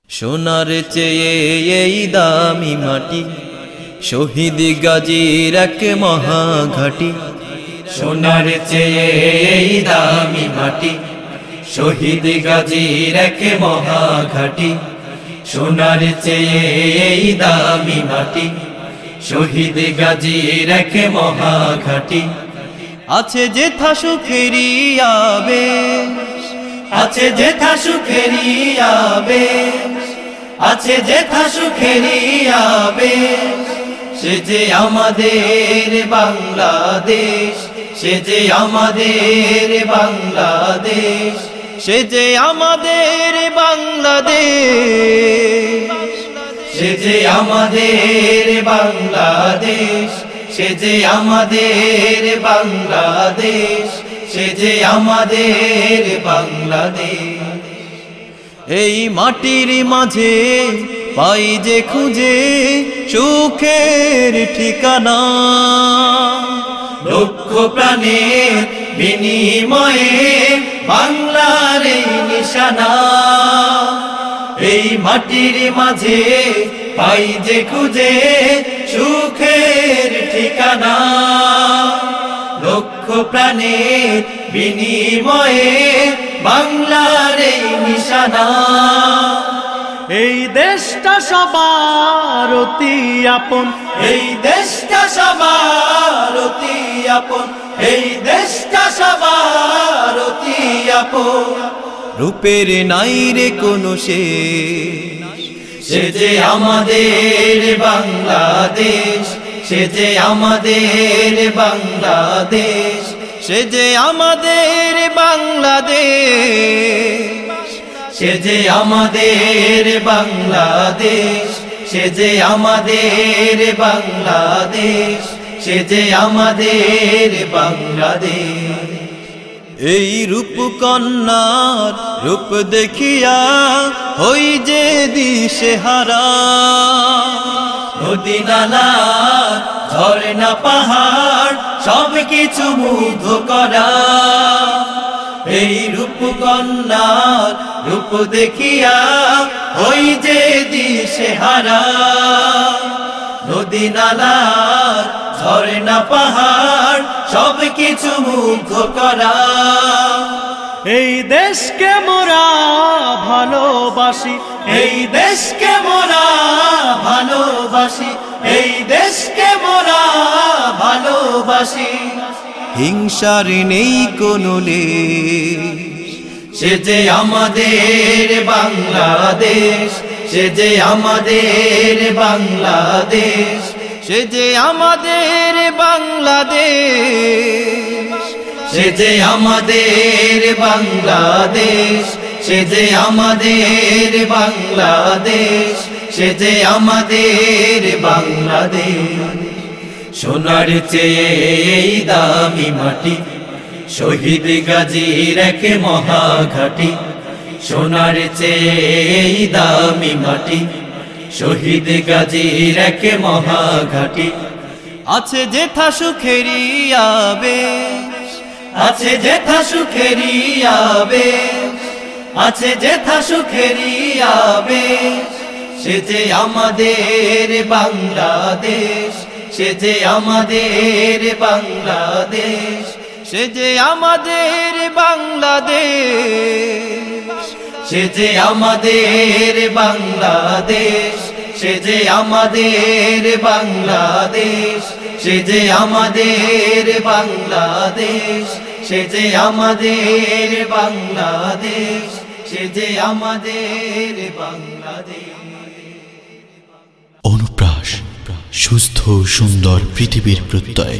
সোনার চেয়ে এই দামি মাটি, শহীদ গাজীর এক মহাঘাটি। সোনার চেয়ে এই দামি মাটি, শহীদ গাজীর এক মহাঘাটি। সোনার চেয়ে এই দামি মাটি, শহীদ গাজীর এক মহাঘাটি। আছে যেথা সুখেরি আবেশ, আছে যেথা সুখেরি আবেশ, আছে যেথা সুখেরি আবেশ। সে যে আমাদের বাংলাদেশ, সে যে আমাদের বাংলাদেশ, সে যে আমাদের বাংলাদেশ, সে যে আমাদের বাংলাদেশ, সে যে আমাদের বাংলাদেশ, সে যে আমাদের বাংলাদেশ। এই মাটির মাঝে পাই যে খুঁজে সুখের ঠিকানা, লক্ষ প্রাণের বিনিময়ে বাংলার এই নিশানা। এই মাটির মাঝে পাই যে খুঁজে সুখের ঠিকানা, লক্ষ প্রাণের বিনিময়ে বাংলার এই নিশানা। এই দেশটা সবার অতি আপন, এই দেশটা সবার অতি আপন, এই দেশটা সবার অতি আপন। রূপের নাই রে কোনো শেষ, সে যে আমাদের বাংলাদেশ, সে যে আমাদের বাংলাদেশ, সে যে আমাদের বাংলাদেশ, সে যে আমাদের বাংলাদেশ, সে যে আমাদের বাংলাদেশ, সে যে আমাদের বাংলাদেশ। এই রূপকন্যার রূপ দেখিয়া হই যে দিশেহারা, নদী নালা ঝর্ণা পাহাড় সব কিছু মুগ্ধ করা। এই রূপকন্যার রূপ দেখিয়া হই যে দিশেহারা, নদী নালা ঝর্ণা পাহাড় সব কিছু মুগ্ধ করা। এই দেশকে মোরা ভালোবাসি, এই দেশকে মোরা ভালোবাসি, এই দেশকে মোরা ভালোবাসি। হিংসার নেই কোনো লেশ, সে যে আমাদের বাংলাদেশ, সে যে আমাদের বাংলাদেশ, সে যে আমাদের বাংলাদেশ, সে যে আমাদের বাংলাদেশ, সে যে আমাদের বাংলাদেশ, সে যে আমাদের বাংলাদেশ। সোনার চেয়ে এই দামি মাটি, শহীদ গাজীর এক মহাঘাটি। সোনার চেয়ে এই দামি মাটি, শহীদ গাজীর এক মহাঘাটি। আছে যেথা সুখেরি আবেশ, আছে যেথা সুখেরি আবেশ, আছে যেথা সুখেরি আবেশ। সে যে আমাদের বাংলাদেশ, সে যে আমাদের বাংলাদেশ, সে যে আমাদের বাংলাদেশ, সে যে আমাদের বাংলাদেশ, সে যে আমাদের বাংলাদেশ, সে যে আমাদের বাংলাদেশ, সে যে আমাদের বাংলাদেশ, সে যে আমাদের বাংলাদেশ। অনুপ্রাস, সুস্থ সুন্দর পৃথিবীর প্রত্যয়।